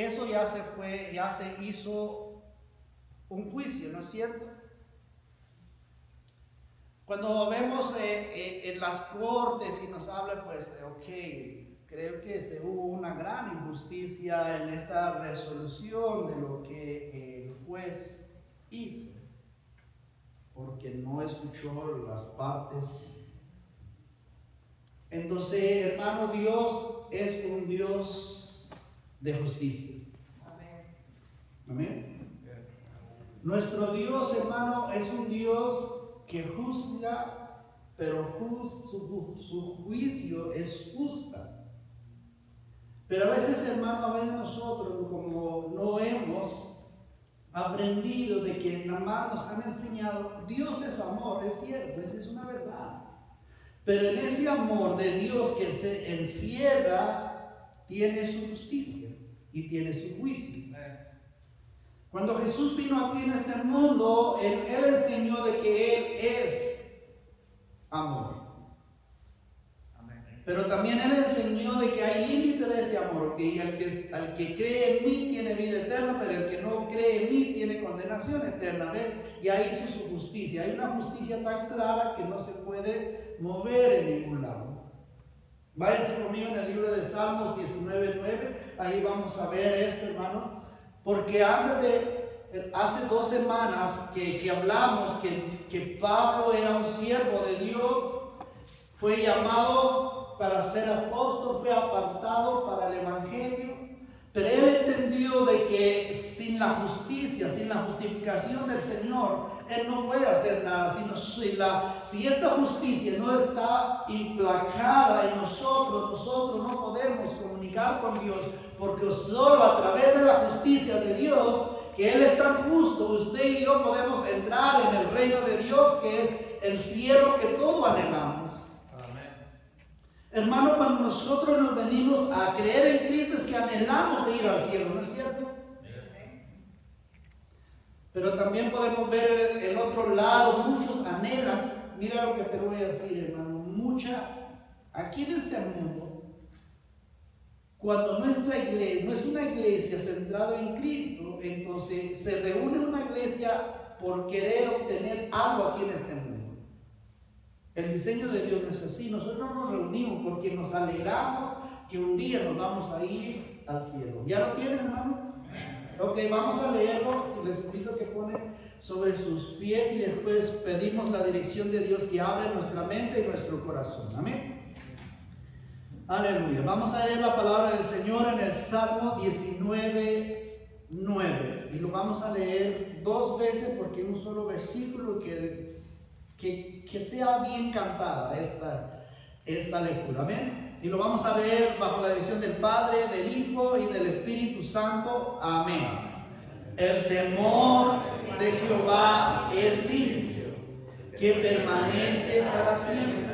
eso ya se hizo un juicio, ¿no es cierto? Cuando vemos en las cortes y nos habla, pues, creo que hubo una gran injusticia en esta resolución de lo que el juez hizo, porque no escuchó las partes. Entonces, hermano, Dios es un Dios de justicia. Amén. Nuestro Dios, hermano, es un Dios que juzga, pero su juicio es justa. Pero a veces, hermano, a veces nosotros, como no hemos aprendido de que nada más nos han enseñado, Dios es amor, es cierto, es una verdad. Pero en ese amor de Dios que se encierra, tiene su justicia y tiene su juicio. Cuando Jesús vino aquí en este mundo, Él enseñó de que Él es amor. Pero también Él enseñó de que hay límite de este amor, que al que cree en mí tiene vida eterna, pero el que no cree en mí tiene condenación eterna. ¿Ven? Y ahí hizo su justicia. Hay una justicia tan clara que no se puede mover en ningún lado. Váyanse conmigo en el libro de Salmos 19:9. Ahí vamos a ver esto, hermano. Porque hace 2 semanas que hablamos que Pablo era un siervo de Dios, fue llamado para ser apóstol, fue apartado para el evangelio, pero él entendió de que sin la justicia, sin la justificación del Señor, él no puede hacer nada, si esta justicia no está implacada en nosotros no podemos comunicar con Dios, porque solo a través de la justicia de Dios, que Él es tan justo, usted y yo podemos entrar en el reino de Dios, que es el cielo que todos anhelamos. Hermano, cuando nosotros nos venimos a creer en Cristo es que anhelamos de ir al cielo, ¿no es cierto? Pero también podemos ver el otro lado, muchos anhelan, mira lo que te voy a decir, hermano, aquí en este mundo, cuando no es una iglesia centrada en Cristo, entonces se reúne una iglesia por querer obtener algo aquí en este mundo. El diseño de Dios no es así. Nosotros nos reunimos porque nos alegramos que un día nos vamos a ir al cielo. ¿Ya lo tienen, hermano? Ok, vamos a leerlo. Les invito a que ponen sobre sus pies y después pedimos la dirección de Dios que abre nuestra mente y nuestro corazón. Amén. Aleluya. Vamos a leer la palabra del Señor en el Salmo 19:9. Y lo vamos a leer 2 veces porque un solo versículo que sea bien cantada esta lectura. Amén. Y lo vamos a leer bajo la dirección del Padre, del Hijo y del Espíritu Santo. Amén. El temor de Jehová es limpio, que permanece para siempre.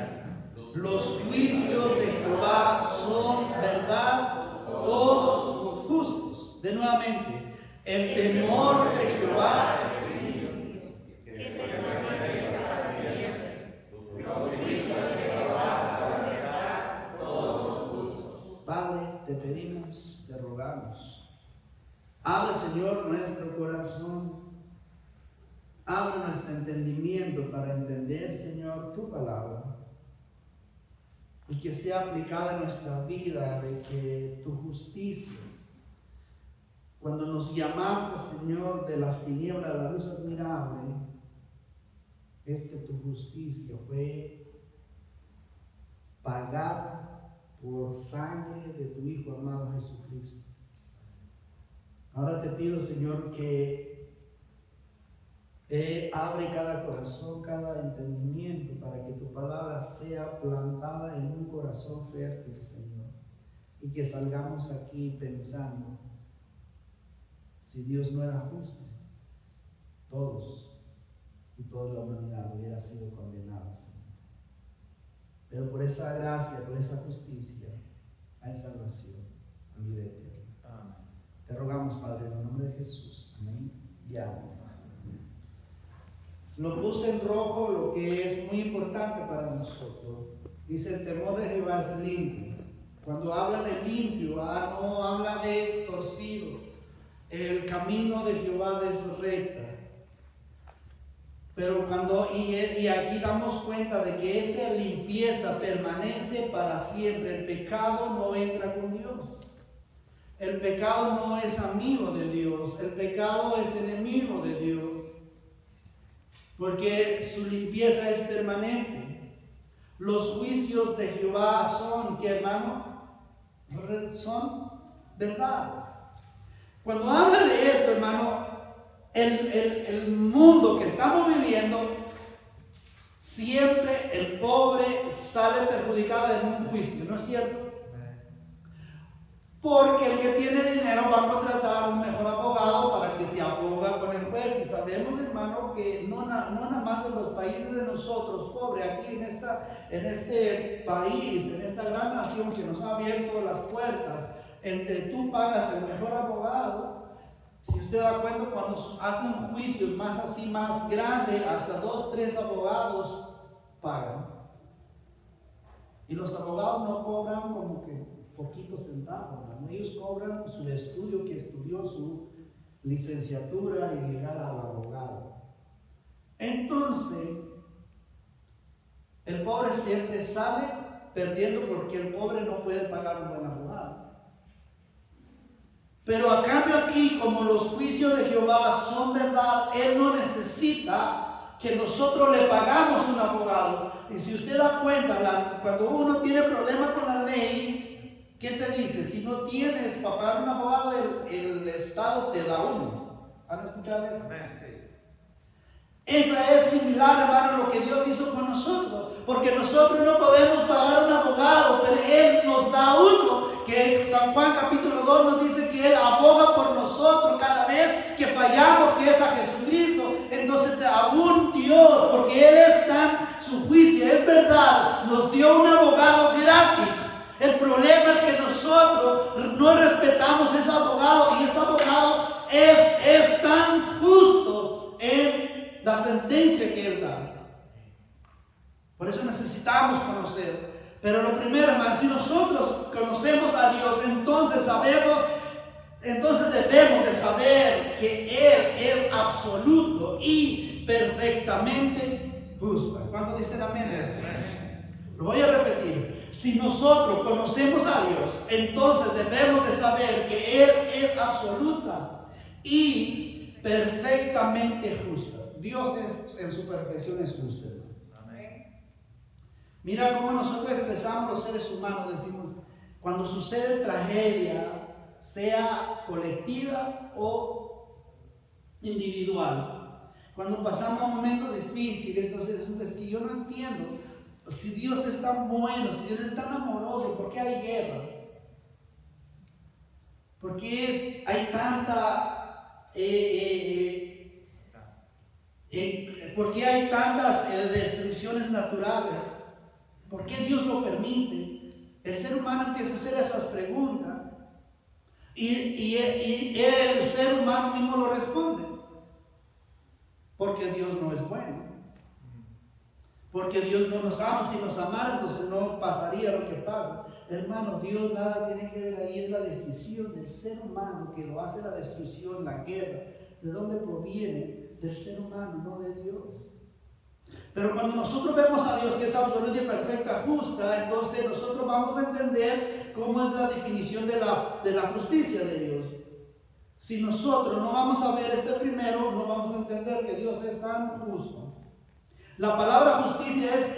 Los juicios de Jehová son verdad, todos justos. De nuevamente, el temor de Jehová es limpio, que permanece para siempre. Los juicios de Jehová son verdad, todos justos. Padre, te pedimos, te rogamos, abre, Señor, nuestro corazón. Abre nuestro entendimiento para entender, Señor, tu palabra. Y que sea aplicada en nuestra vida, de que tu justicia, cuando nos llamaste, Señor, de las tinieblas a la luz admirable, es que tu justicia fue pagada por sangre de tu Hijo amado Jesucristo. Ahora te pido, Señor, que abre cada corazón, cada entendimiento, para que tu palabra sea plantada en un corazón fértil, Señor, y que salgamos aquí pensando, si Dios no era justo, todos y toda la humanidad hubiera sido condenados, Señor. Pero por esa gracia, por esa justicia, hay salvación, en vida eterna. Amén. Te rogamos, Padre, en el nombre de Jesús. Amén y amén. Lo puse en rojo, lo que es muy importante para nosotros. Dice: el temor de Jehová es limpio, Cuando habla de limpio, no habla de torcido. El camino de Jehová es recta. Pero y aquí damos cuenta de que esa limpieza permanece para siempre. El pecado no entra con Dios. El pecado no es amigo de Dios. El pecado es enemigo de Dios. Porque su limpieza es permanente. Los juicios de Jehová son, ¿qué hermano? Son verdades. Cuando habla de esto, hermano, el mundo que estamos viviendo, siempre el pobre sale perjudicado en un juicio, ¿no es cierto? Porque el que tiene dinero va a contratar un mejor abogado para que se aboga con el juez. Y sabemos, hermano, que no nada más en los países de nosotros, pobre, aquí en este país, en esta gran nación que nos ha abierto las puertas, entre tú pagas el mejor abogado. Si usted da cuenta, cuando hacen juicios más grandes, hasta 2, 3 abogados pagan. Y los abogados no cobran como que poquitos centavos, ¿no? Ellos cobran su estudio, que estudió su licenciatura y llegar al abogado. Entonces, el pobre siempre sale perdiendo porque el pobre no puede pagar un buen abogado. Pero a cambio aquí, como los juicios de Jehová son verdad, Él no necesita que nosotros le pagamos un abogado. Y si usted da cuenta, cuando uno tiene problemas con la ley, ¿qué te dice? Si no tienes para pagar un abogado, el Estado te da uno. ¿Han escuchado eso? Sí. Esa es similar, hermano, a lo que Dios hizo con nosotros. Porque nosotros no podemos pagar un abogado, pero Él nos da uno. Que San Juan capítulo 2 nos dice que Él aboga por nosotros cada vez que fallamos, que es a Jesucristo. Entonces aún Dios, porque Él está, su juicio es verdad, nos dio un abogado gratis. El problema es que nosotros no respetamos ese abogado, y ese abogado es tan justo en la sentencia que Él da. Por eso necesitamos conocer. Pero lo primero, hermano, si nosotros conocemos a Dios, entonces debemos de saber que Él es absoluto y perfectamente justo. ¿Cuántos dicen amén a esto? Lo voy a repetir. Si nosotros conocemos a Dios, entonces debemos de saber que Él es absoluta y perfectamente justo. Dios en su perfección es justo. Mira cómo nosotros expresamos los seres humanos, decimos, cuando sucede tragedia, sea colectiva o individual. Cuando pasamos un momento difícil, entonces es que yo no entiendo, si Dios es tan bueno, si Dios es tan amoroso, ¿por qué hay guerra? ¿Por qué hay ¿por qué hay tantas destrucciones naturales? ¿Por qué Dios lo permite? El ser humano empieza a hacer esas preguntas y el ser humano mismo lo responde. Porque Dios no es bueno. Porque Dios no nos ama. Si nos amara, entonces no pasaría lo que pasa. Hermano, Dios nada tiene que ver ahí. Es la decisión del ser humano que lo hace la destrucción, la guerra. ¿De dónde proviene? Del ser humano, no de Dios. Pero cuando nosotros vemos a Dios que es absoluta y perfecta, justa, entonces nosotros vamos a entender cómo es la definición de la justicia de Dios. Si nosotros no vamos a ver este primero, no vamos a entender que Dios es tan justo. La palabra justicia es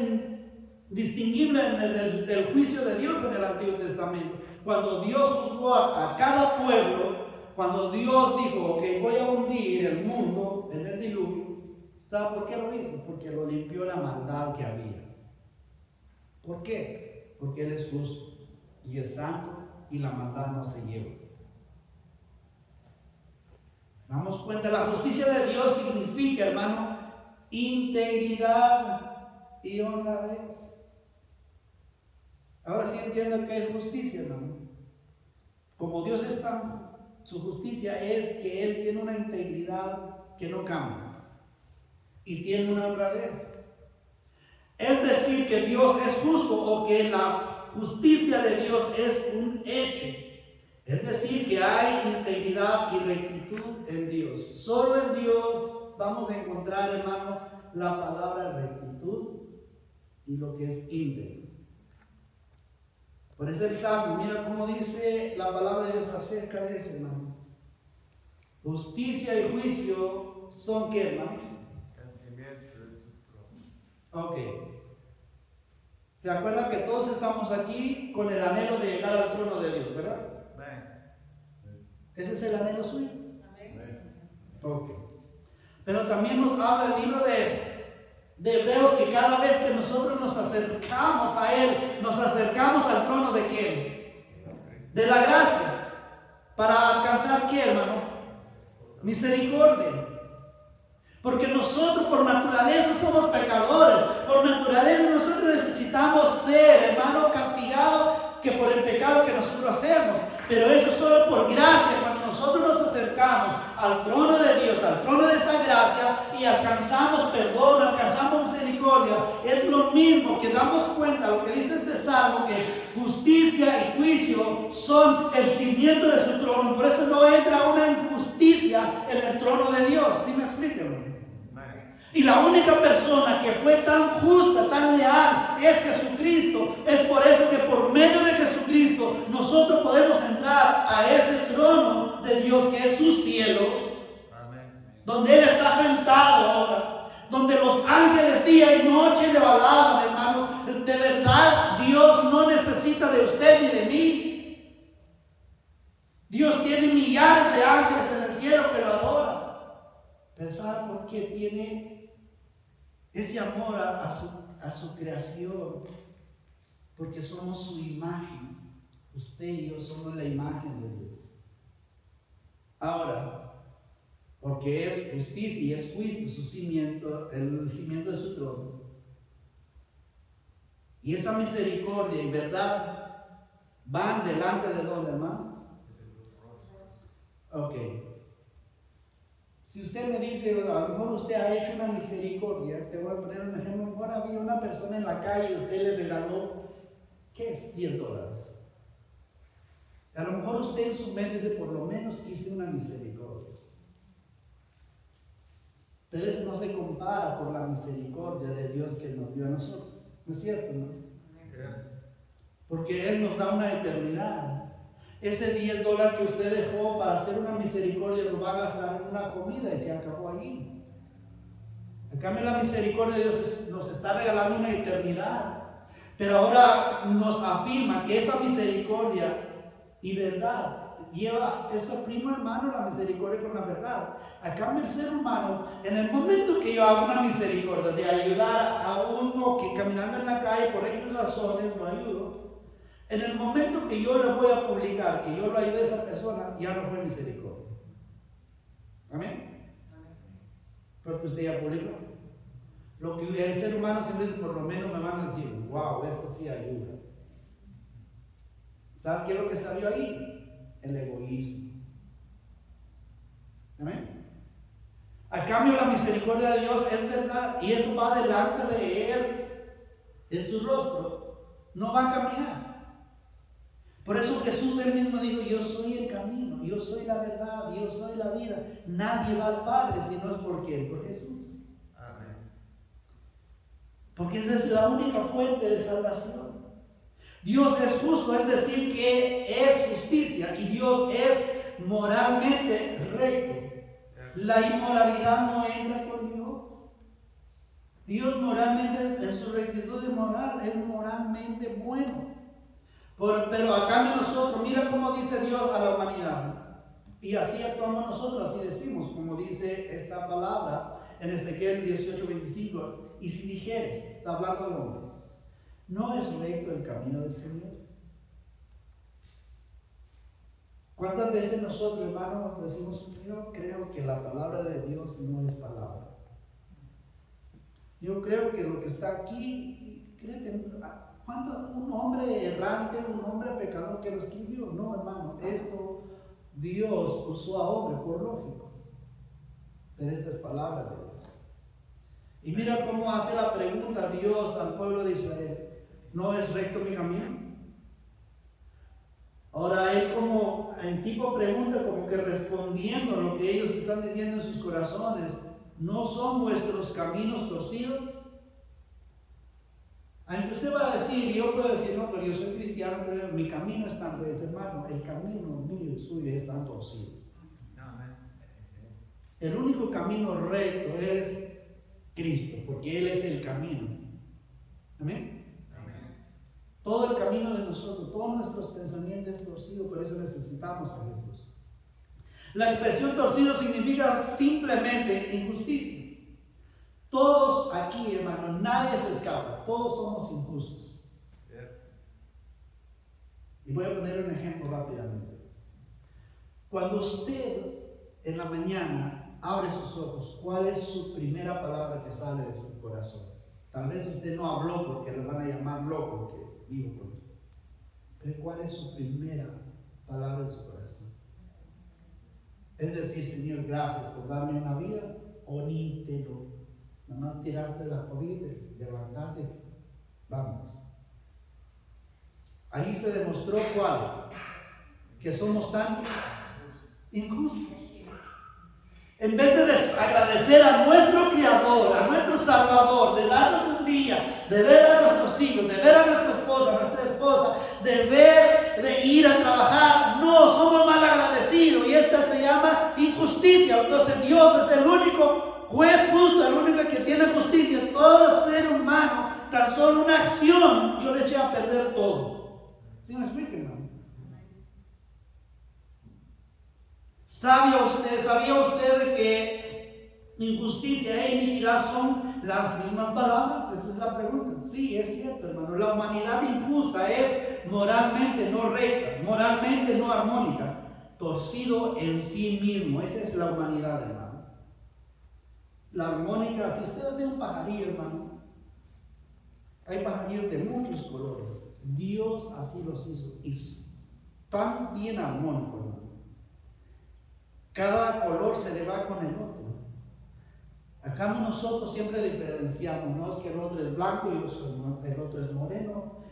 indistinguible del juicio de Dios en el Antiguo Testamento. Cuando Dios juzgó a cada pueblo, cuando Dios dijo que voy a hundir el mundo en el diluvio, ¿sabe por qué lo hizo? Porque lo limpió la maldad que había. ¿Por qué? Porque Él es justo y es santo y la maldad no se lleva. Damos cuenta, la justicia de Dios significa, hermano, integridad y honradez. Ahora sí entienden qué es justicia, hermano. Como Dios es tan, su justicia es que Él tiene una integridad que no cambia. Y tiene una honradez. Es decir, que Dios es justo, o que la justicia de Dios es un hecho. Es decir, que hay integridad y rectitud en Dios. Solo en Dios vamos a encontrar, hermano, la palabra rectitud y lo que es íntegro. Por eso el Salmo, mira cómo dice la palabra de Dios acerca de eso, hermano. Justicia y juicio son, ¿qué, hermano? Ok. ¿Se acuerdan que todos estamos aquí con el anhelo de llegar al trono de Dios, verdad? ¿Ese es el anhelo suyo? Ok. Pero también nos habla el libro de Hebreos que cada vez que nosotros nos acercamos a Él, nos acercamos al trono de ¿quién? De la gracia. ¿Para alcanzar qué, hermano? Misericordia. Porque nosotros por naturaleza somos pecadores. Por naturaleza nosotros necesitamos ser, hermano, castigados que por el pecado que nosotros hacemos. Pero eso solo por gracia, cuando nosotros nos acercamos al trono de Dios, al trono de esa gracia y alcanzamos perdón, alcanzamos misericordia. Es lo mismo que damos cuenta, lo que dice este salmo, que justicia y juicio son el cimiento de su trono. Por eso no entra una injusticia en el trono de Dios. ¿Sí me explican? Y la única persona que fue tan justa, tan leal, es Jesucristo. Es por eso que por medio de Jesucristo nosotros podemos entrar a ese trono de Dios que es su cielo. Amén. Donde Él está sentado ahora. Donde los ángeles día y noche le alaban, hermano. De verdad, Dios no necesita de usted ni de mí. Dios tiene millares de ángeles en el cielo que lo adoran. Pero ¿sabe por qué tiene ese amor a su creación? Porque somos su imagen. Usted y yo somos la imagen de Dios. Ahora, porque es justicia y es juicio su cimiento, el cimiento de su trono. Y esa misericordia y verdad van delante de ¿dónde, hermano? Ok. Si usted me dice, a lo mejor usted ha hecho una misericordia, te voy a poner un ejemplo. A lo mejor había una persona en la calle y usted le regaló, ¿qué es? $10. A lo mejor usted en su mente dice, por lo menos hice una misericordia. Pero eso no se compara por la misericordia de Dios que nos dio a nosotros. ¿No es cierto, no? Porque Él nos da una eternidad. Ese $10 que usted dejó para hacer una misericordia lo va a gastar en una comida y se acabó allí. En cambio, la misericordia de Dios nos está regalando una eternidad. Pero ahora nos afirma que esa misericordia y verdad lleva eso primo, hermano, la misericordia con la verdad. A cambio, el ser humano, en el momento que yo hago una misericordia de ayudar a uno que caminando en la calle por X razones lo ayudo, en el momento que yo le voy a publicar que yo lo ayudé a esa persona, ya no fue misericordia. ¿Amén? Porque usted ya publicó. Lo que el ser humano siempre dice, por lo menos me van a decir, wow, esto sí ayuda. ¿Sabe qué es lo que salió ahí? El egoísmo. ¿Amén? A cambio, la misericordia de Dios es verdad y eso va delante de Él en su rostro. No va a cambiar. Por eso Jesús él mismo dijo, yo soy el camino, yo soy la verdad, yo soy la vida. Nadie va al Padre si no es por quién, por Jesús. Amén. Porque esa es la única fuente de salvación. Dios es justo, es decir, que es justicia y Dios es moralmente recto. La inmoralidad no entra con Dios. Dios moralmente, en su rectitud de moral, es moralmente bueno. Pero a cambio nosotros, mira cómo dice Dios a la humanidad. Y así actuamos nosotros, así decimos, como dice esta palabra en Ezequiel 18:25. Y si dijeres, está hablando al hombre, ¿no es recto el camino del Señor? ¿Cuántas veces nosotros, hermanos, decimos, yo creo que la palabra de Dios no es palabra? Yo creo que lo que está aquí, creo que un hombre errante, un hombre pecador que lo escribió. No, hermano, esto Dios usó a hombre por lógico. Pero esta es palabra de Dios. Y mira cómo hace la pregunta Dios al pueblo de Israel. ¿No es recto mi camino? Ahora él como en tipo pregunta, como que respondiendo a lo que ellos están diciendo en sus corazones, ¿no son vuestros caminos torcidos? Aunque usted va a decir, yo puedo decir, no, pero yo soy cristiano, pero mi camino es tan recto, hermano, el camino mío y suyo es tan torcido. El único camino recto es Cristo, porque Él es el camino. Amén. Todo el camino de nosotros, todos nuestros pensamientos es torcido, por eso necesitamos a Jesús. La expresión torcido significa simplemente injusticia. Todos aquí, hermano, nadie se escapa, todos somos injustos. Y voy a poner un ejemplo rápidamente. Cuando usted en la mañana abre sus ojos, ¿cuál es su primera palabra que sale de su corazón? Tal vez usted no habló porque le van a llamar loco, que vivo con usted. Pero ¿cuál es su primera palabra de su corazón? Es decir, Señor, gracias por darme una vida, onítelo. Nada más tiraste la cobija, levantaste, vamos. Ahí se demostró cuál, que somos tan injustos. En vez de agradecer a nuestro Creador, a nuestro Salvador, de darnos un día, de ver a nuestros hijos, de ver a nuestra esposa, de ir a trabajar, no, somos mal agradecidos y esta se llama injusticia. Entonces Dios es el único juez justo, el único que tiene justicia. Todo ser humano, tan solo una acción, yo le eché a perder todo. ¿Sí me explico, hermano? ¿Sabía usted de que injusticia e iniquidad son las mismas palabras? Esa es la pregunta. Sí, es cierto, hermano. La humanidad injusta es moralmente no recta, moralmente no armónica, torcido en sí mismo. Esa es la humanidad, hermano. La armónica, si usted ve un pajarillo, hermano, hay pajarillos de muchos colores. Dios así los hizo y están bien armónicos, hermano. Cada color se le va con el otro. Acá nosotros siempre diferenciamos, no es que el otro es blanco, el otro es moreno,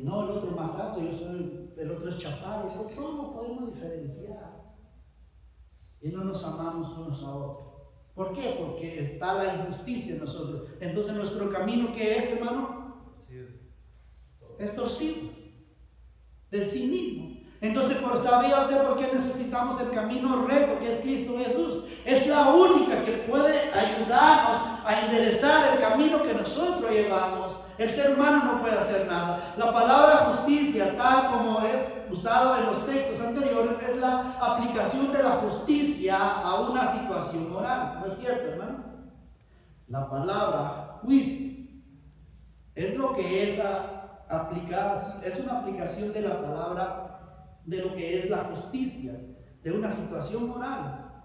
no, el otro más alto, el otro es chaparro, todos lo podemos diferenciar. Y no nos amamos unos a otros. ¿Por qué? Porque está la injusticia en nosotros. Entonces nuestro camino, ¿qué es, hermano? Es torcido de sí mismo. Entonces, ¿sabía usted por qué necesitamos el camino recto que es Cristo Jesús? Es la única que puede ayudarnos a enderezar el camino que nosotros llevamos. El ser humano no puede hacer nada. La palabra justicia, tal como es usado en los textos anteriores, es la aplicación de la justicia a una situación moral. ¿No es cierto, hermano? La palabra juicio es lo que es aplicada, es una aplicación de la palabra de lo que es la justicia, de una situación moral,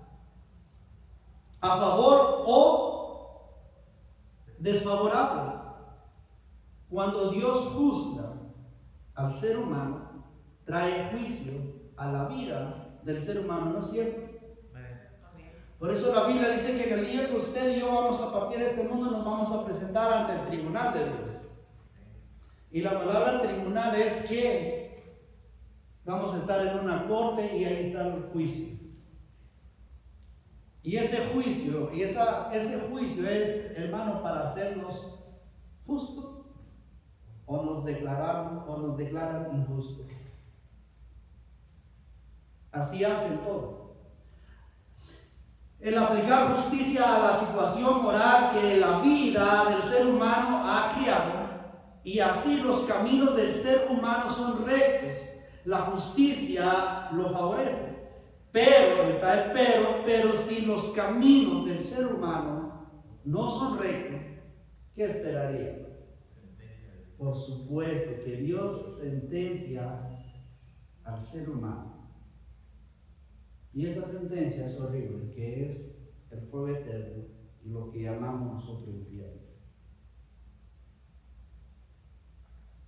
a favor o desfavorable. Cuando Dios juzga al ser humano, trae juicio a la vida del ser humano, ¿no es cierto? Por eso la Biblia dice que el día que usted y yo vamos a partir de este mundo, nos vamos a presentar ante el tribunal de Dios. Y la palabra tribunal es que vamos a estar en una corte y ahí está el juicio. Y ese juicio, ese juicio es, hermano, para hacernos justos o nos declaran injustos. Así hacen todo. El aplicar justicia a la situación moral que la vida del ser humano ha creado, y así los caminos del ser humano son rectos. La justicia lo favorece. Pero, está el pero si los caminos del ser humano no son rectos, ¿qué esperaría? Por supuesto que Dios sentencia al ser humano. Y esa sentencia es horrible, que es el fuego eterno y lo que llamamos nosotros infierno.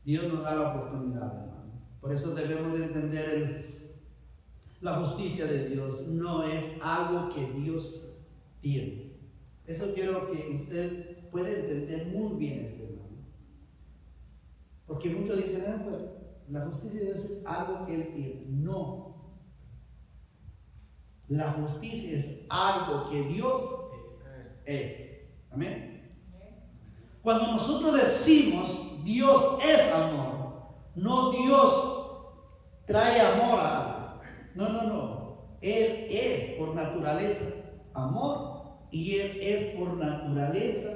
Dios nos da la oportunidad, hermano. Por eso debemos de entender la justicia de Dios. No es algo que Dios tiene. Eso quiero que usted pueda entender muy bien, hermano. Porque muchos dicen, pues, la justicia de Dios es algo que Él tiene. No. La justicia es algo que Dios es. Amén. Cuando nosotros decimos Dios es amor, no Dios trae amor a algo. No, no, no. Él es por naturaleza amor y Él es por naturaleza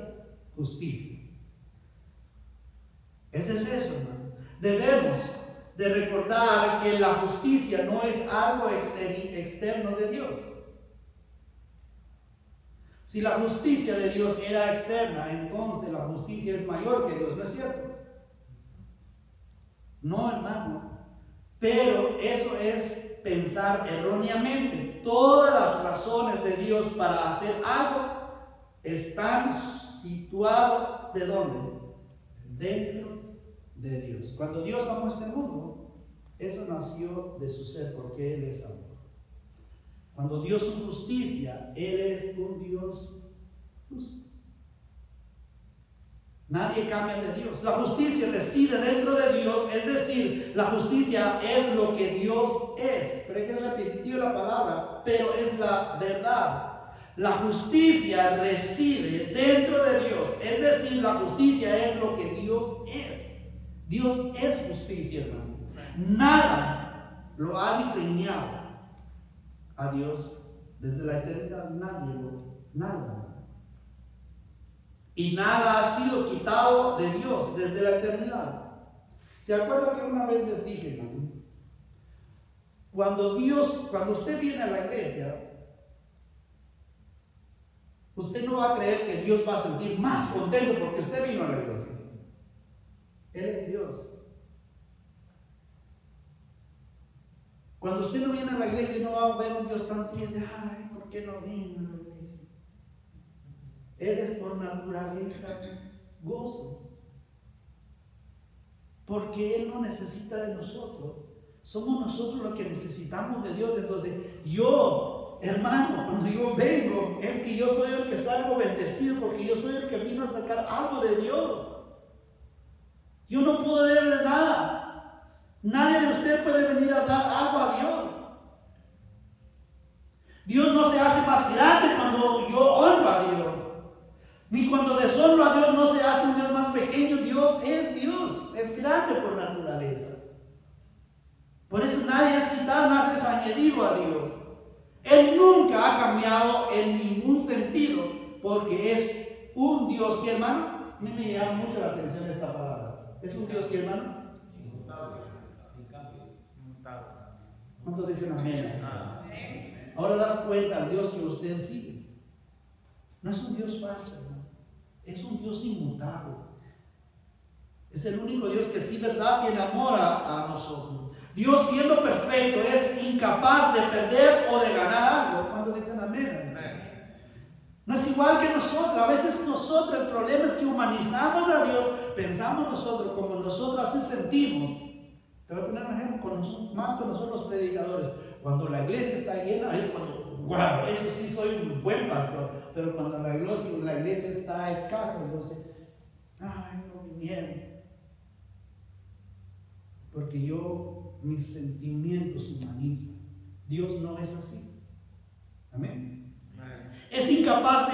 justicia. Ese es eso, hermano. Debemos de recordar que la justicia no es algo externo de Dios. Si la justicia de Dios era externa, entonces la justicia es mayor que Dios, ¿no es cierto? No, hermano. Pero eso es pensar erróneamente. Todas las razones de Dios para hacer algo están situadas ¿de dónde? Dentro de Dios. Cuando Dios amó este mundo, eso nació de su ser porque Él es amor. Cuando Dios es justicia, Él es un Dios justo. Nadie cambia de Dios. La justicia reside dentro de Dios, es decir, la justicia es lo que Dios es. Creo que es repetitivo la palabra, pero es la verdad. La justicia reside dentro de Dios, es decir, la justicia es lo que Dios es. Dios es justicia, hermano. Nada lo ha diseñado a Dios desde la eternidad, nada. Y nada ha sido quitado de Dios desde la eternidad. ¿Se acuerdan que una vez les dije, hermano? Cuando usted viene a la iglesia, usted no va a creer que Dios va a sentir más contento porque usted vino a la iglesia. Él es Dios. Cuando usted no viene a la iglesia, no va a ver un Dios tan triste. Ay, ¿por qué no vino a la iglesia? Él es por naturaleza gozo. Porque Él no necesita de nosotros. Somos nosotros los que necesitamos de Dios. Entonces, yo, hermano, cuando yo vengo, es que yo soy el que salgo bendecido porque yo soy el que vino a sacar algo de Dios. Yo no puedo darle nada. Nadie de ustedes puede venir a dar algo a Dios. Dios no se hace más grande cuando yo honro a Dios. Ni cuando deshonro a Dios no se hace un Dios más pequeño. Dios, es grande por naturaleza. Por eso nadie es quitado, nadie es añadido a Dios. Él nunca ha cambiado en ningún sentido, porque es un Dios que, hermano, a mí me llama mucho la atención esta palabra. Es un Dios que, hermano, inmutable, sin cambios. ¿Cuántos dicen amén? Ahora das cuenta al Dios que usted sigue. No es un Dios falso, hermano. Es un Dios inmutable. Es el único Dios que sí, verdad, que enamora a nosotros. Dios, siendo perfecto, es incapaz de perder o de ganar algo. ¿Cuántos dicen amén? No es igual que nosotros. A veces nosotros, el problema es que humanizamos a Dios. Pensamos nosotros como nosotros así sentimos. Te voy a poner un ejemplo, más con nosotros los predicadores. Cuando la iglesia está llena, es cuando, wow, eso sí soy un buen pastor. Pero cuando la iglesia está escasa, entonces, ay, no vinieron. Porque mis sentimientos humanizan. Dios no es así. Amén. Es incapaz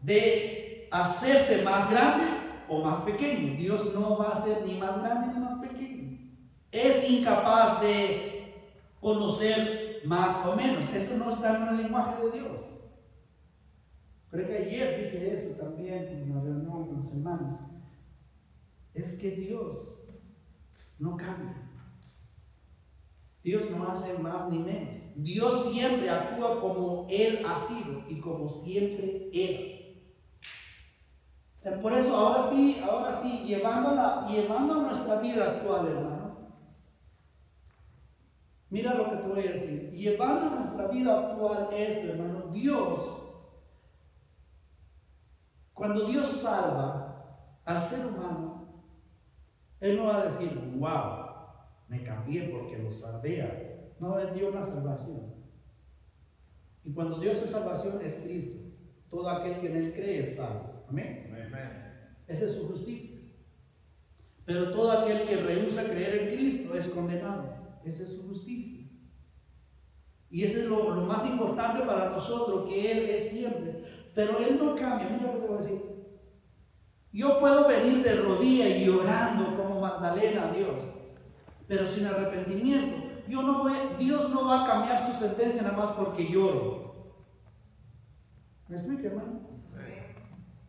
de hacerse más grande o más pequeño. Dios no va a ser ni más grande ni más pequeño. Es incapaz de conocer más o menos. Eso no está en el lenguaje de Dios. Creo que ayer dije eso también en una reunión con los hermanos. Es que Dios no cambia. Dios no hace más ni menos. Dios siempre actúa como Él ha sido y como siempre era. Por eso ahora sí, llevando a nuestra vida actual, hermano. Mira lo que te voy a decir. Llevando a nuestra vida actual esto, hermano. Cuando Dios salva al ser humano, Él no va a decir, wow, me cambié porque lo salvé. No, Él dio una salvación. Y cuando Dios es salvación es Cristo. Todo aquel que en Él cree es salvo. Amén. Esa es su justicia. Pero todo aquel que rehúsa creer en Cristo es condenado. Esa es su justicia. Y eso es lo más importante para nosotros, que Él es siempre. Pero Él no cambia. Mira lo que te voy a decir. Yo puedo venir de rodillas y llorando como Magdalena a Dios, pero sin arrepentimiento. Dios no va a cambiar su sentencia nada más porque lloro. ¿Me explica, hermano?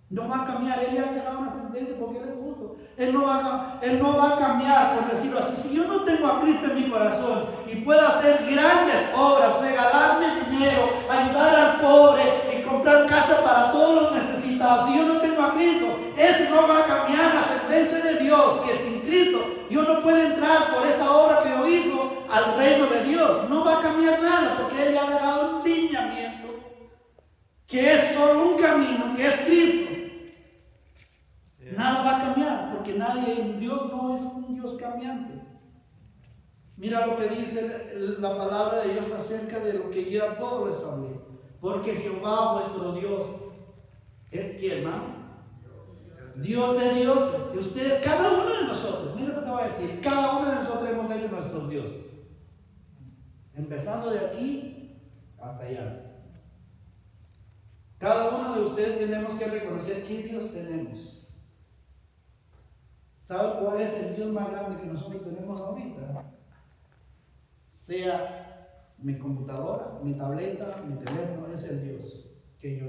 No va a cambiar. Él ya ha dejado una sentencia porque Él es justo. Él no va a cambiar, por decirlo así. Si yo no tengo a Cristo en mi corazón y puedo hacer grandes obras, regalarme dinero, ayudar al pobre y comprar casa para todos los necesitados, si yo no tengo a Cristo, eso no va a cambiar la sentencia de Dios, que sin Cristo yo no puedo entrar por esa obra que yo hizo al reino de Dios. No va a cambiar nada, porque Él le ha dado un lineamiento que es solo un camino, que es Cristo. Nada va a cambiar, porque Dios no es un Dios cambiante. Mira lo que dice la palabra de Dios acerca de lo que ya todo les hablé. Porque Jehová vuestro Dios es quien, hermano, Dios de dioses. Y usted, cada uno de nosotros, mira lo que te voy a decir, cada uno de nosotros hemos hecho nuestros dioses, empezando de aquí hasta allá. Cada uno de ustedes tenemos que reconocer qué Dios tenemos. ¿Sabe cuál es el Dios más grande que nosotros tenemos ahorita? Sea mi computadora, mi tableta, mi teléfono, es el Dios que yo.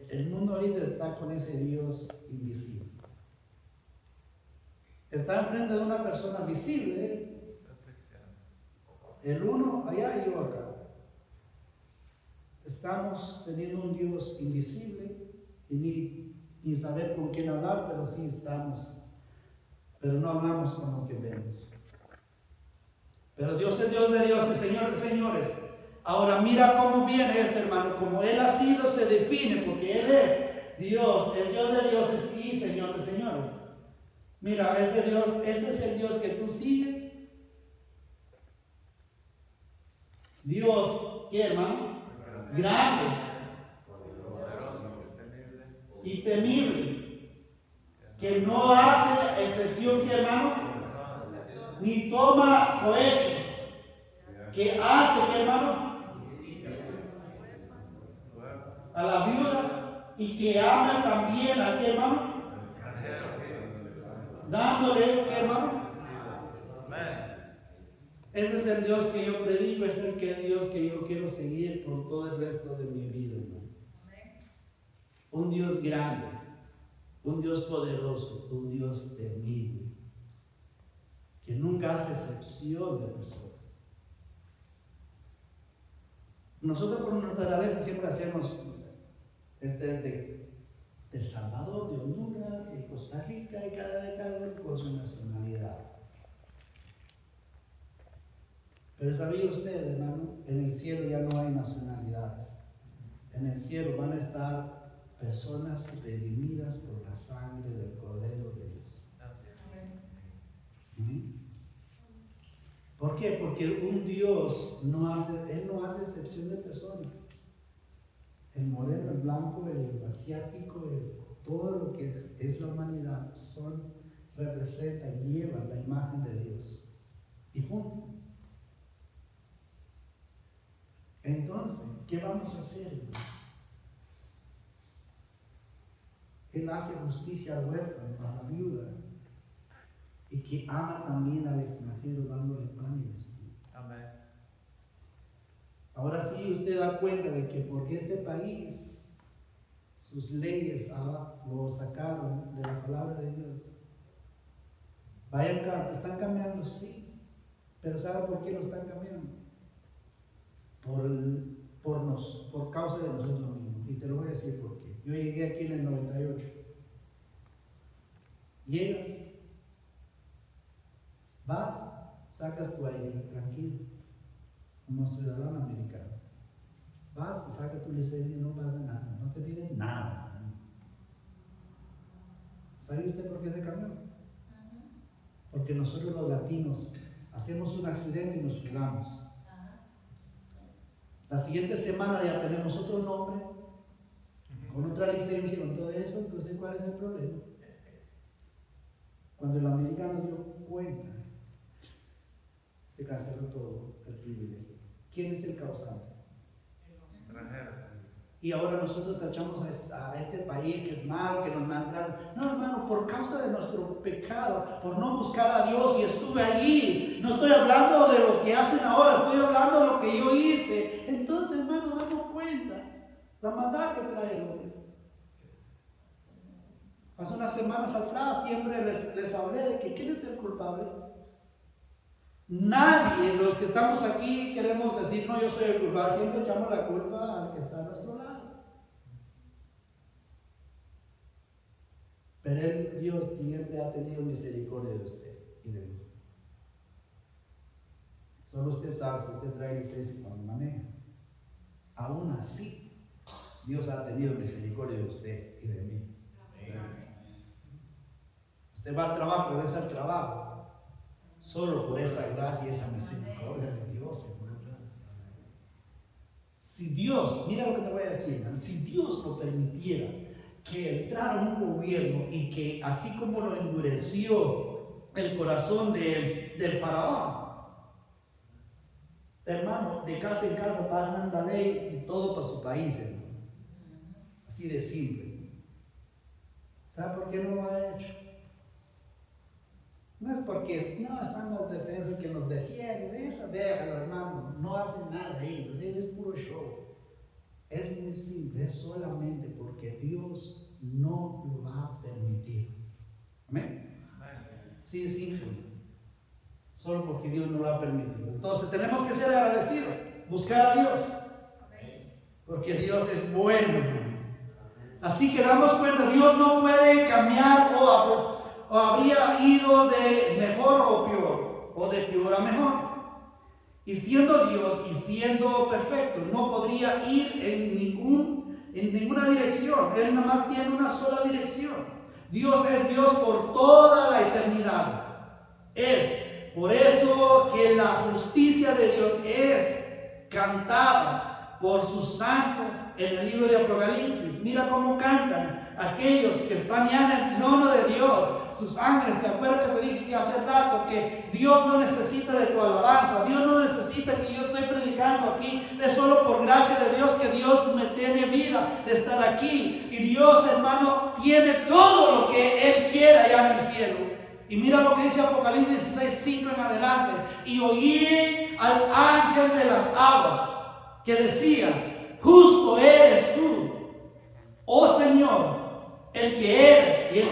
El mundo ahorita está con ese Dios invisible. Está enfrente de una persona visible, el uno allá y yo acá. Estamos teniendo un Dios invisible y ni saber con quién hablar, pero sí estamos. Pero no hablamos con lo que vemos. Pero Dios es Dios de dioses, Señor de señores. Ahora mira cómo viene este, hermano, como Él así lo se define, porque Él es Dios, el Dios de dioses y Señor de señores. Mira, ese es el Dios que tú sigues. Dios, ¿qué, hermano? Grande y temible, que no hace excepción, ¿qué, hermano? Ni toma cohecho, que hace, ¿qué, hermano? A la viuda, y que ama también a, ¿qué, hermano? Dándole, ¿qué, hermano? Ese es el Dios que yo predico, es el Dios que yo quiero seguir por todo el resto de mi vida, hermano. Un Dios grande, un Dios poderoso, un Dios temible, que nunca hace excepción de personas. Nosotros por naturaleza siempre hacemos de El Salvador, de Honduras, de Costa Rica, y cada uno con su nacionalidad. Pero ¿sabía usted, hermano? En el cielo ya no hay nacionalidades. En el cielo van a estar personas redimidas por la sangre del Cordero de Dios. ¿Por qué? Porque un Dios no hace excepción de personas. El moreno, el blanco, el asiático, todo lo que es la humanidad representa y llevan la imagen de Dios. Y punto. Entonces, ¿qué vamos a hacer? Él hace justicia al huérfano, a la viuda, y que ama también al extranjero dándole pan y vestido. Amén. Ahora sí usted da cuenta de que porque este país, sus leyes lo sacaron de la palabra de Dios. Están cambiando, sí, pero ¿sabe por qué lo están cambiando? Por causa de nosotros mismos. Y te lo voy a decir por qué. Yo llegué aquí en el 98. Llegas, vas, sacas tu ID, tranquilo, como ciudadano americano. Vas y sacas tu licencia y no pasa nada, no te piden nada. ¿Sabe usted por qué se cambió? Porque nosotros los latinos hacemos un accidente y nos pegamos. La siguiente semana ya tenemos otro nombre, con otra licencia, con todo eso. Entonces, ¿cuál es el problema? Cuando el americano dio cuenta, se canceló todo el privilegio. ¿Quién es el causante? Y ahora nosotros tachamos a este país que es malo, que nos maltrata. No, hermano, por causa de nuestro pecado, por no buscar a Dios, y estuve allí. No estoy hablando de los que hacen ahora, estoy hablando de lo que yo hice. Entonces, hermano, damos cuenta la maldad que trae el hombre. Hace unas semanas atrás siempre les hablé de que ¿quién es el culpable? Nadie, los que estamos aquí, queremos decir, no, yo soy el culpable. Siempre echamos la culpa al que está a nuestro lado. Pero Dios siempre ha tenido misericordia de usted y de mí. Solo usted sabe si usted trae licencia cuando maneja. Aún así, Dios ha tenido misericordia de usted y de mí. Usted va al trabajo, regresa al trabajo. Solo por esa gracia y esa misericordia de Dios, hermano. Si Dios, mira lo que te voy a decir, hermano, si Dios lo permitiera que entrara un gobierno y que así como lo endureció el corazón del faraón, hermano, de casa en casa pasan la ley y todo para su país, hermano. Así de simple. ¿Sabe por qué no lo ha hecho? No es porque no están las defensas que nos defienden, esa déjalo, hermano, no hacen nada ellos, es puro show. Es muy simple, es solamente porque Dios no lo va a permitir. ¿Amén? Sí, es simple. Solo porque Dios no lo ha permitido. Entonces tenemos que ser agradecidos, buscar a Dios, porque Dios es bueno. Así que damos cuenta, Dios no puede cambiar o habría ido de mejor o peor, o de peor a mejor. Y siendo Dios y siendo perfecto, no podría ir en ninguna dirección. Él nada más tiene una sola dirección. Dios es Dios por toda la eternidad. Es por eso que la justicia de Dios es cantada por sus santos en el libro de Apocalipsis. Mira cómo cantan aquellos que están ya en el trono de Dios, sus ángeles. ¿Te acuerdas que te dije que hace rato que Dios no necesita de tu alabanza? Dios no necesita que yo estoy predicando aquí. Es solo por gracia de Dios que Dios me tiene vida de estar aquí. Y Dios, hermano, tiene todo lo que Él quiera allá en el cielo. Y mira lo que dice Apocalipsis 16:5 en adelante. Y oí al ángel de las aguas que decía: justo eres tú, oh Señor, el que eres y el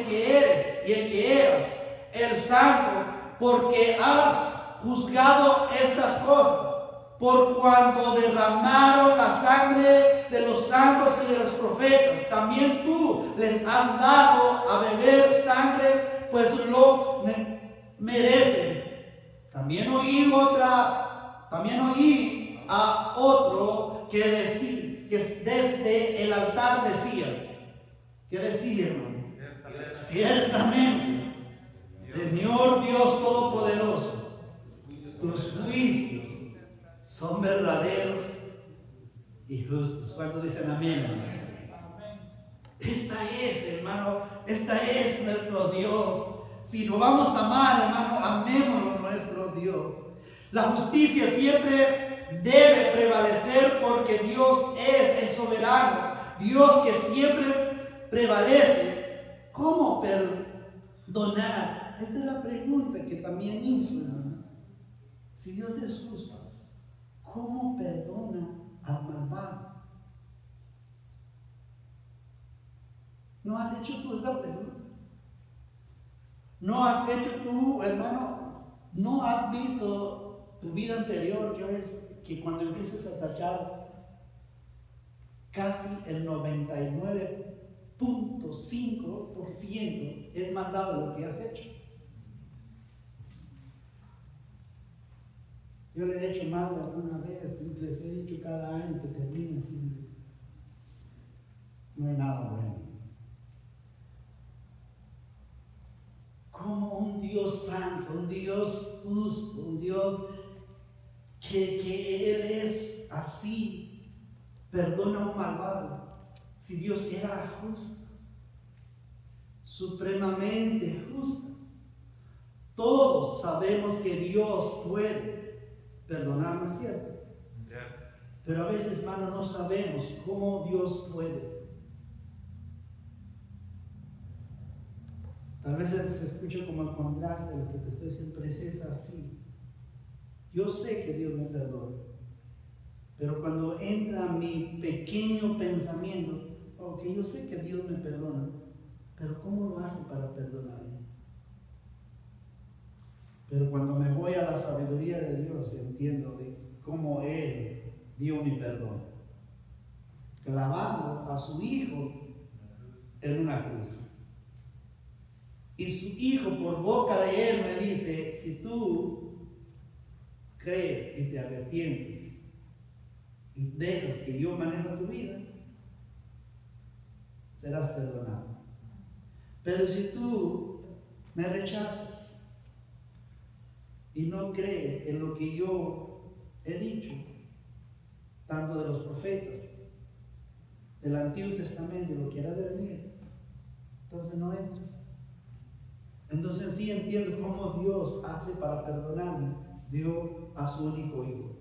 que eres y el que eras, el santo, porque has juzgado estas cosas, por cuanto derramaron la sangre de los santos y de los profetas. También tú les has dado a beber sangre, pues lo merecen. También oí a otro que decía, que desde el altar decía, ¿qué decía, hermano? Ciertamente, Señor Dios Todopoderoso, tus juicios son verdaderos y justos. ¿Cuántos dicen amén, hermano? Esta es, hermano, esta es nuestro Dios. Si lo vamos a amar, hermano, amémoslo, nuestro Dios. La justicia siempre debe prevalecer porque Dios es el soberano, Dios que siempre prevalece. ¿Cómo perdonar? Esta es la pregunta que también hizo, hermano. Si Dios es justo, ¿cómo perdona al malvado? ¿No has hecho tú esta pregunta? ¿No has hecho tú, hermano? ¿No has visto tu vida anterior, que cuando empieces a tachar casi el 99.5% es maldad de lo que has hecho? Yo le he hecho mal alguna vez, les he dicho cada año que termina así. No hay nada bueno. Como un Dios santo, un Dios justo, un Dios que Él es así, perdona a un malvado. Si Dios era justo, supremamente justa. Todos sabemos que Dios puede perdonar, ¿no es cierto? Pero a veces, hermano, no sabemos cómo Dios puede. Tal vez se escucha como el contraste de lo que te estoy diciendo, pero es así. Yo sé que Dios me perdona, pero cuando entra mi pequeño pensamiento, ok, yo sé que Dios me perdona, pero ¿cómo lo hace para perdonarme? Pero cuando me voy a la sabiduría de Dios, entiendo de cómo Él dio mi perdón, clavando a su Hijo en una cruz. Y su Hijo por boca de Él me dice, si tú crees y te arrepientes y dejas que yo maneje tu vida, serás perdonado. Pero si tú me rechazas y no crees en lo que yo he dicho, tanto de los profetas, del Antiguo Testamento y lo que era de venir, entonces no entras. Entonces sí entiendo cómo Dios hace para perdonarme, dio a su único Hijo.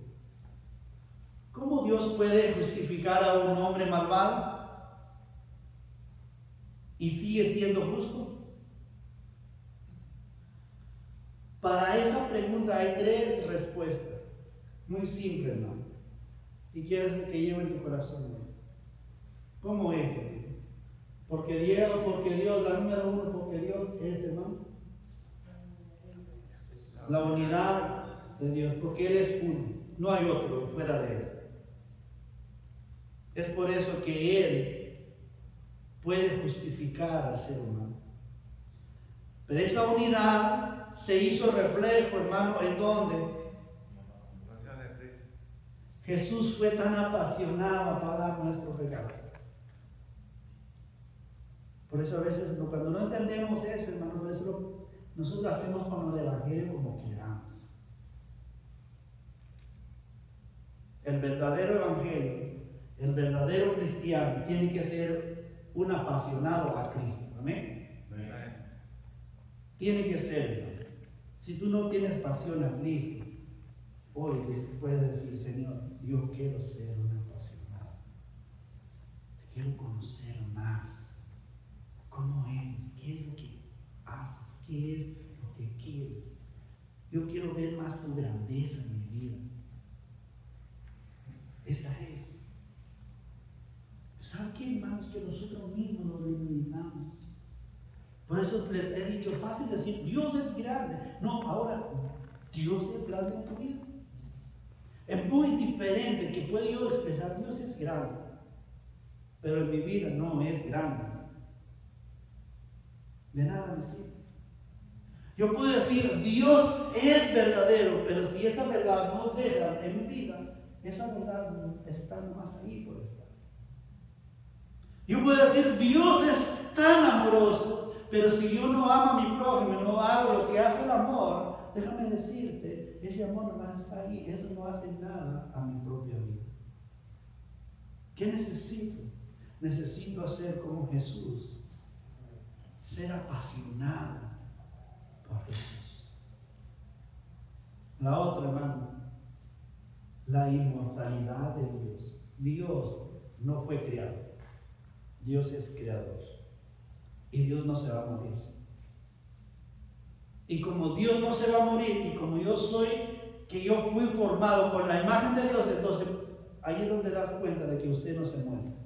¿Cómo Dios puede justificar a un hombre malvado y sigue siendo justo? Para esa pregunta hay 3 respuestas, muy simples, hermano, y quiero que lleven tu corazón. ¿Cómo es? Porque Dios, la número 1, porque Dios es, hermano, la unidad de Dios, porque Él es uno, no hay otro fuera de Él. Es por eso que Él puede justificar al ser humano. Pero esa unidad se hizo reflejo, hermano, ¿en dónde? Jesús fue tan apasionado a pagar nuestro pecado. Por eso a veces cuando no entendemos eso, hermano, por eso nosotros hacemos con el Evangelio como queramos. El verdadero Evangelio, el verdadero cristiano tiene que ser un apasionado a Cristo. Amén. Tiene que ser. Si tú no tienes pasión a Cristo, hoy puedes decir, Señor, yo quiero ser un apasionado. Te quiero conocer más. ¿Cómo eres? ¿Qué es lo que haces? ¿Qué es lo que quieres? Yo quiero ver más tu grandeza en mi vida. Esa es. ¿Saben qué, hermanos? Que nosotros mismos nos limitamos. Por eso les he dicho, fácil decir, Dios es grande. No, ahora, Dios es grande en tu vida. Es muy diferente que puedo yo expresar, Dios es grande, pero en mi vida no es grande. De nada me sirve. Yo puedo decir, Dios es verdadero, pero si esa verdad no deja en mi vida, esa verdad está más ahí por estar. Yo puedo decir, Dios es tan amoroso, pero si yo no amo a mi prójimo, no hago lo que hace el amor, déjame decirte, ese amor nomás está ahí, eso no hace nada a mi propia vida. ¿Qué necesito? Necesito hacer como Jesús. Ser apasionado por Jesús. La otra, hermano, la inmortalidad de Dios. Dios no fue creado, Dios es creador y Dios no se va a morir. Y como Dios no se va a morir y como yo soy, que yo fui formado con la imagen de Dios, entonces ahí es donde das cuenta de que usted no se muere.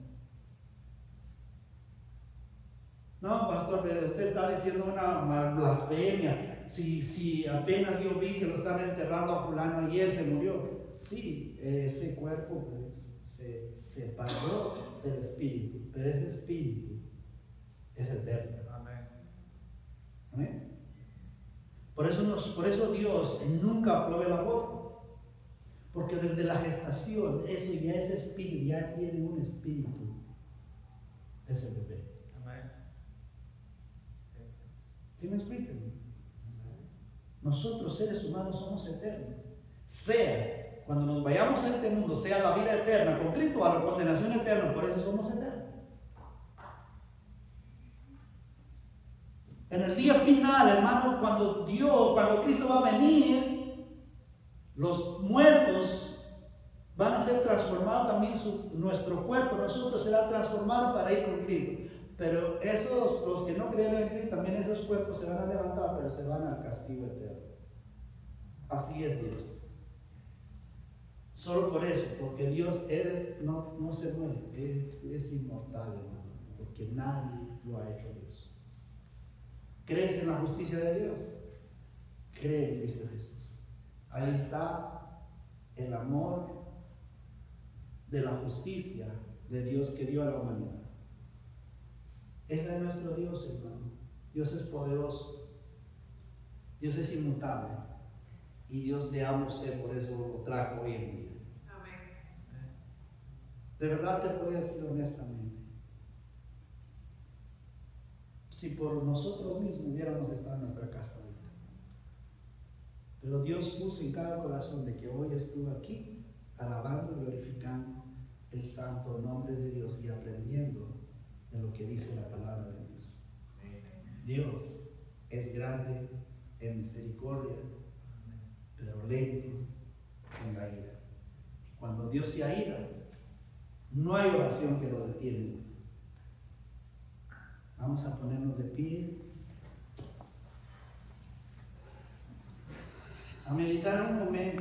No, pastor, usted está diciendo una blasfemia. Si apenas yo vi que lo están enterrando a fulano y él se murió. Sí, ese cuerpo pues, se separó del espíritu, pero ese espíritu es eterno. Amén. ¿Amén? Por eso Dios nunca aprueba el aborto, porque desde la gestación eso ya ese espíritu, ya tiene un espíritu, ese bebé. ¿Sí me explican? Nosotros seres humanos somos eternos. Sea cuando nos vayamos a este mundo, sea la vida eterna con Cristo o a la condenación eterna, por eso somos eternos. En el día final, hermano, cuando Cristo va a venir, los muertos van a ser transformados también, nuestro cuerpo, nosotros será transformado para ir con Cristo. Pero los que no creyeron en Cristo, también esos cuerpos se van a levantar, pero se van al castigo eterno. Así es Dios. Solo por eso, porque Dios no se muere, es inmortal, hermano, porque nadie lo ha hecho Dios. ¿Crees en la justicia de Dios? Cree en Cristo Jesús. Ahí está el amor de la justicia de Dios que dio a la humanidad. Ese es nuestro Dios, hermano. Dios es poderoso. Dios es inmutable. Y Dios le ama a usted, por eso lo trajo hoy en día. Amén. De verdad te puedo decir honestamente. Si por nosotros mismos hubiéramos estado en nuestra casa ahorita. Pero Dios puso en cada corazón de que hoy estuve aquí, alabando y glorificando el santo nombre de Dios y aprendiendo de lo que dice la palabra de Dios. Dios es grande en misericordia, pero lento en la ira. Y cuando Dios se aira, no hay oración que lo detiene. Vamos a ponernos de pie, a meditar un momento.